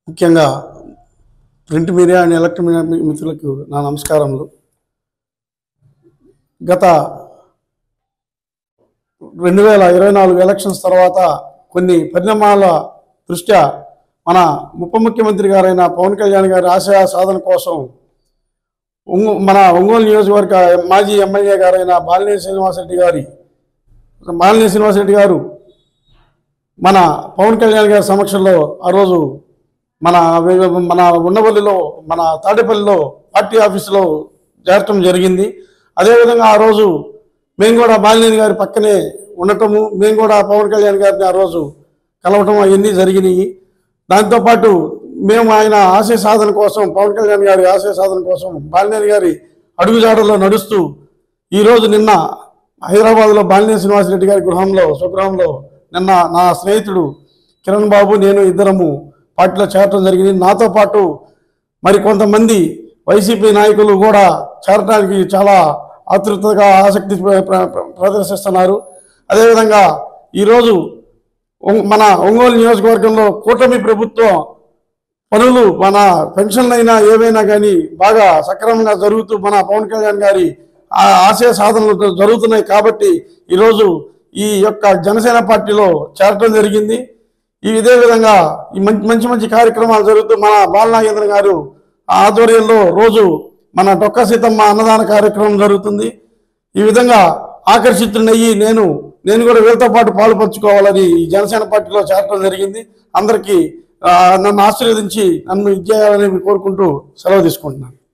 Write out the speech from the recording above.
ముఖ్యంగా print media and electronic మిత్రులకు నా నమస్కారములు. గత 2024 ఎలక్షన్స్ తర్వాత కొన్ని పరిణామాల దృష్ట్యా మన ఉప ముఖ్యమంత్రి గారైన పవన్ కళ్యాణ్ గారి ఆశయ సాధన కోసం మన ఒంగోలు నియోజకవర్గ మాజీ ఎమ్మెల్యే గారైన బాలినేని శ్రీనివాసరెడ్డి గారు మన పవన్ కళ్యాణ్ గారి సమక్షంలో ఆ రోజు మన ఉండవల్లిలో మన తాడేపల్లిలో పార్టీ ఆఫీసులో చేరటం జరిగింది. అదేవిధంగా ఆ రోజు మేము కూడా బాలినేని గారి పక్కనే ఉండటము, మేము కూడా పవన్ కళ్యాణ్ గారిని ఆ రోజు కలవటం అవన్నీ జరిగినాయి. దాంతోపాటు మేము ఆయన ఆశయ సాధన కోసం, పవన్ కళ్యాణ్ గారి ఆశయ సాధన కోసం బాలినేని గారి అడుగుజాడల్లో నడుస్తూ ఈరోజు నిన్న హైదరాబాద్లో బాలినేని శ్రీనివాసరెడ్డి గారి స్వగృహంలో నిన్న నా స్నేహితుడు కిరణ్ బాబు, నేను ఇద్దరము పార్టీలో చేరటం జరిగింది. నాతో పాటు మరి కొంతమంది వైసీపీ నాయకులు కూడా చేరటానికి చాలా ఆతృతగా ఆసక్తి ప్రదర్శిస్తున్నారు. అదేవిధంగా ఈరోజు మన ఒంగోలు నియోజకవర్గంలో కూటమి ప్రభుత్వం పనులు, మన పెన్షన్లు అయినా ఏవైనా కానీ బాగా సక్రమంగా జరుగుతూ మన పవన్ కళ్యాణ్ గారి ఆశయ సాధనలు జరుగుతున్నాయి. కాబట్టి ఈరోజు ఈ యొక్క జనసేన పార్టీలో చేరటం జరిగింది. ఇదే విధంగా ఈ మంచి కార్యక్రమాలు జరుగుతూ మన బాలనాగేంద్ర గారు ఆధ్వర్యంలో రోజు మన డొక్కా సీతమ్మ అన్నదాన కార్యక్రమం జరుగుతుంది. ఈ విధంగా ఆకర్షితున్నయ్యి నేను కూడా వీళ్ళతో పాటు పాలుపంచుకోవాలని ఈ జనసేన పార్టీలో చేరటం జరిగింది. అందరికీ నన్ను ఆశీర్వదించి నన్ను ఇచ్చేయాలని కోరుకుంటూ సెలవు తీసుకుంటున్నాను.